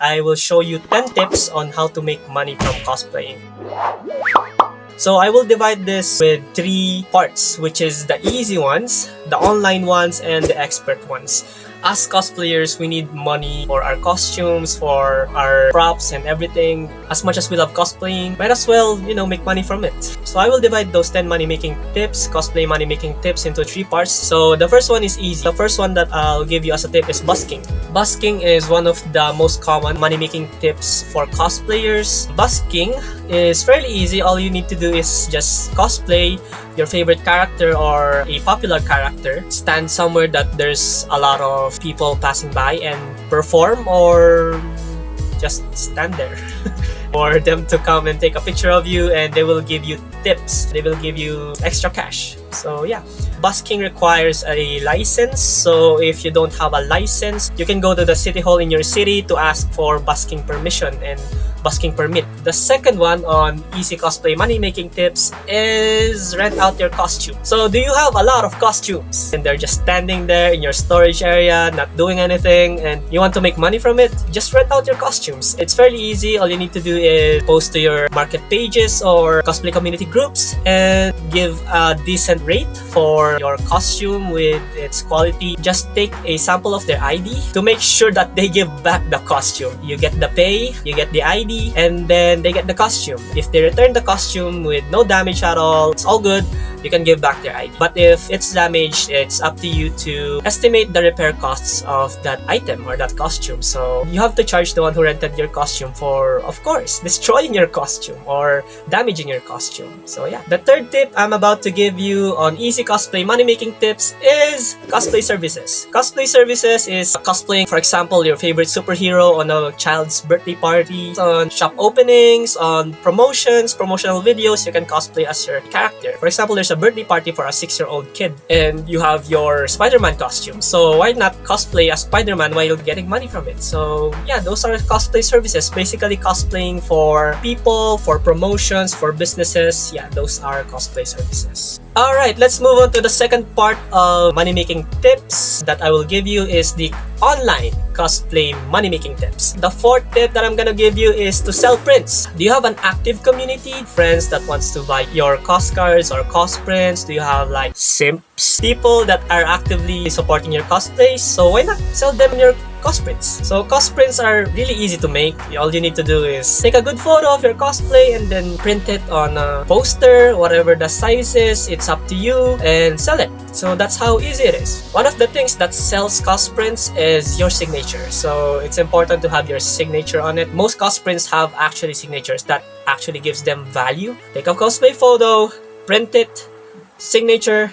I will show you 10 tips on how to make money from cosplaying. So I will divide this with 3 parts, which is the easy ones, the online ones, and the expert ones. As cosplayers, we need money for our costumes, for our props and everything. As much as we love cosplaying, might as well, make money from it. So I will divide those 10 money-making tips, cosplay money-making tips into 3 parts. So the first one is easy. The first one that I'll give you as a tip is busking. Busking is one of the most common money-making tips for cosplayers. Busking is fairly easy. All you need to do is just cosplay your favorite character or a popular character, stand somewhere that there's a lot of people passing by and perform, or just stand there for them to come and take a picture of you, and they will give you tips. They will give you extra cash. So yeah, busking requires a license. So if you don't have a license, you can go to the city hall in your city to ask for busking permission and busking permit. The second one on easy cosplay money-making tips is rent out your costume. So do you have a lot of costumes and they're just standing there in your storage area, not doing anything, and you want to make money from it? Just rent out your costumes. It's fairly easy. All you need to do is post to your market pages or cosplay community groups and give a decent rate for your costume with its quality. Just take a sample of their ID to make sure that they give back the costume. You get the pay, you get the ID, and then they get the costume. If they return the costume with no damage at all, it's all good. You can give back their ID. But if it's damaged, it's up to you to estimate the repair costs of that item or that costume. So you have to charge the one who rented your costume for, of course, destroying your costume or damaging your costume. So yeah. The third tip I'm about to give you on easy cosplay money-making tips is cosplay services. Cosplay services is cosplaying, for example, your favorite superhero on a child's birthday party, on shop openings, on promotions, promotional videos. You can cosplay as your character. For example, there's a birthday party for a 6-year-old kid and you have your Spider-Man costume. So why not cosplay as Spider-Man while getting money from it? So yeah, those are cosplay services. Basically cosplaying for people, for promotions, for businesses. Yeah, those are cosplay services. Alright, let's move on to the second part of money-making tips that I will give you is the online cosplay money-making tips. The fourth tip that I'm gonna give you is to sell prints. Do you have an active community? Friends that wants to buy your cos cards or cos prints? Do you have like simps? People that are actively supporting your cosplays? So why not sell them your cosprints? So cosprints are really easy to make. All you need to do is take a good photo of your cosplay and then print it on a poster, whatever the size is, it's up to you, and sell it. So that's how easy it is. One of the things that sells cosprints is your signature. So it's important to have your signature on it. Most cosprints have actually signatures that actually gives them value. Take a cosplay photo, print it, signature,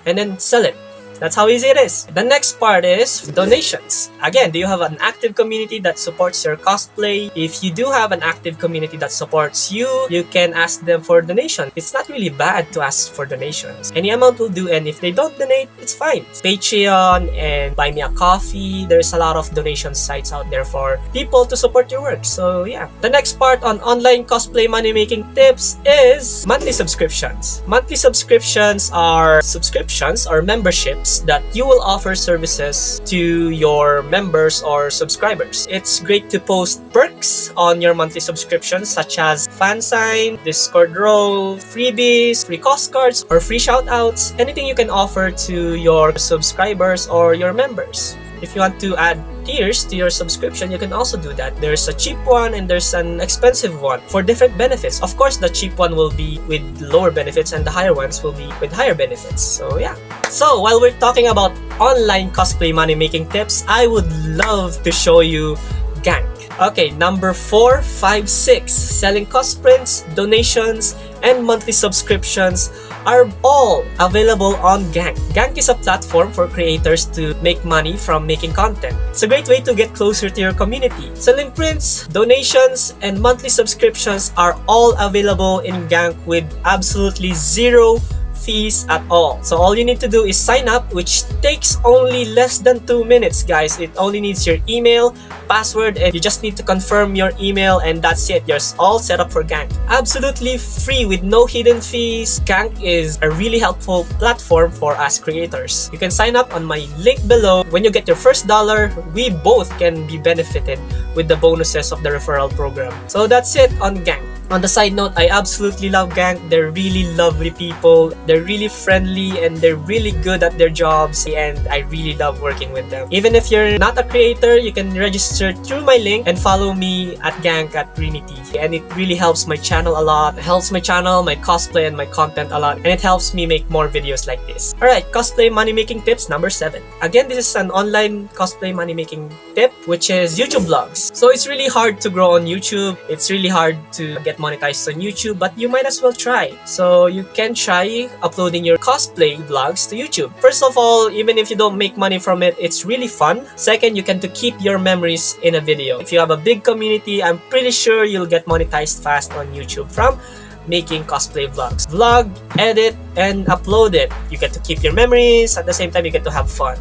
and then sell it. That's how easy it is. The next part is donations. Again, do you have an active community that supports your cosplay? If you do have an active community that supports you, you can ask them for donation. It's not really bad to ask for donations. Any amount will do, and if they don't donate, it's fine. Patreon and Buy Me a Coffee, there's a lot of donation sites out there for people to support your work. So yeah. The next part on online cosplay money-making tips is monthly subscriptions. Monthly subscriptions are memberships that you will offer services to your members or subscribers. It's great to post perks on your monthly subscriptions such as fan sign, Discord role, freebies, free cost cards, or free shoutouts. Anything you can offer to your subscribers or your members. If you want to add tiers to your subscription, you can also do that. There's a cheap one and there's an expensive one for different benefits. Of course, the cheap one will be with lower benefits and the higher ones will be with higher benefits. So yeah. So while we're talking about online cosplay money-making tips, I would love to show you Gank. Okay, number 4, 5, 6. Selling cosprints, donations, and monthly subscriptions are all available on Gank. Gank is a platform for creators to make money from making content. It's a great way to get closer to your community. Selling prints, donations, and monthly subscriptions are all available in Gank with absolutely zero fees at all. So all you need to do is sign up, which takes only less than 2 minutes, guys. It only needs your email, password, and you just need to confirm your email, and that's it. You're all set up for Gank. Absolutely free with no hidden fees. Gank is a really helpful platform for us creators. You can sign up on my link below. When you get your first dollar, we both can be benefited with the bonuses of the referral program. So that's it on Gank. On the side note, I absolutely love Gank. They're really lovely people. They're really friendly and they're really good at their jobs, and I really love working with them. Even if you're not a creator, you can register through my link and follow me at Gank at Trinity. And it really helps my channel a lot. It helps my channel, my cosplay, and my content a lot. And it helps me make more videos like this. Alright, cosplay money making tips number 7. Again, this is an online cosplay money making tip, which is YouTube vlogs. So it's really hard to grow on YouTube. It's really hard to get monetized on YouTube, but you might as well try. So you can try uploading your cosplay vlogs to YouTube. First of all, even if you don't make money from it, it's really fun. Second, you can to keep your memories in a video. If you have a big community, I'm pretty sure you'll get monetized fast on YouTube from making cosplay vlogs. Vlog, edit, and upload it. You get to keep your memories. At the same time, you get to have fun.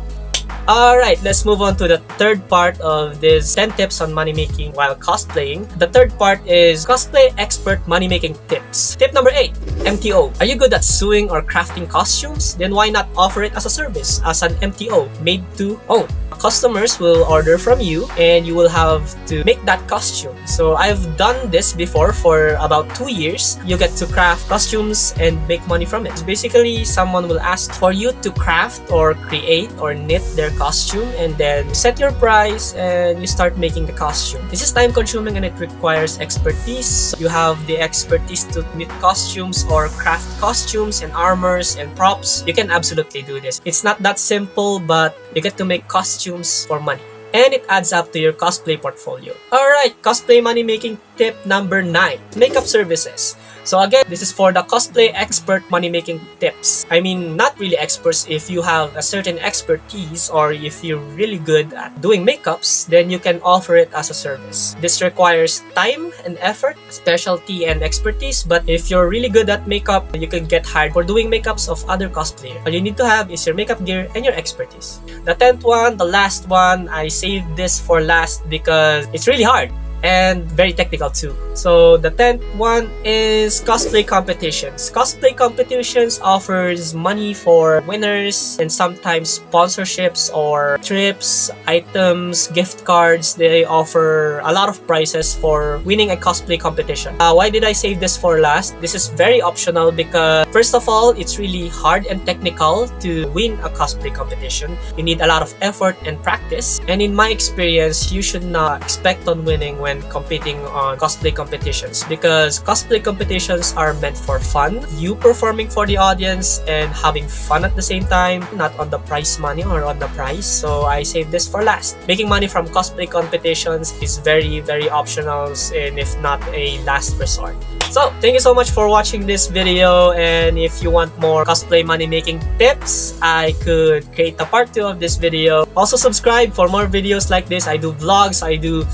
Alright, let's move on to the third part of this 10 tips on money making while cosplaying. The third part is cosplay expert money making tips. Tip number 8, MTO. Are you good at sewing or crafting costumes? Then why not offer it as a service, as an MTO, made to own? Customers will order from you and you will have to make that costume. So I've done this before for about 2 years. You get to craft costumes and make money from it. So basically, someone will ask for you to craft or create or knit their costume, and then you set your price and you start making the costume. This is time consuming and it requires expertise. You have the expertise to knit costumes or craft costumes and armors and props. You can absolutely do this. It's not that simple, but you get to make costumes for money. And it adds up to your cosplay portfolio. Alright, cosplay money making tip number 9, makeup services. So again, this is for the cosplay expert money making tips. I mean, not really experts. If you have a certain expertise or if you're really good at doing makeups, then you can offer it as a service. This requires time and effort, specialty and expertise, but if you're really good at makeup, you can get hired for doing makeups of other cosplayers. All you need to have is your makeup gear and your expertise. The 10th one, the last one, I saved this for last because it's really hard and very technical too. So the 10th one is cosplay competitions. Cosplay competitions offers money for winners and sometimes sponsorships or trips, items, gift cards. They offer a lot of prizes for winning a cosplay competition. Why did I save this for last? This is very optional because first of all, it's really hard and technical to win a cosplay competition. You need a lot of effort and practice, and in my experience, you should not expect on winning when competing on cosplay competitions, because cosplay competitions are meant for fun, you performing for the audience and having fun at the same time, not on the prize money or on the prize. So I saved this for last. Making money from cosplay competitions is very optional, and if not a last resort. So thank you so much for watching this video, and if you want more cosplay money making tips, I could create a part 2 of this video. Also subscribe for more videos like this. I do vlogs, I do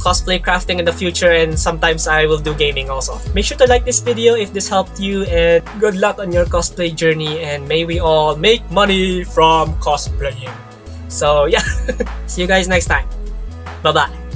cosplay crafting in the future, and sometimes I will do gaming also. Make sure to like this video if this helped you, and good luck on your cosplay journey, and may we all make money from cosplaying. So yeah, see you guys next time. Bye bye.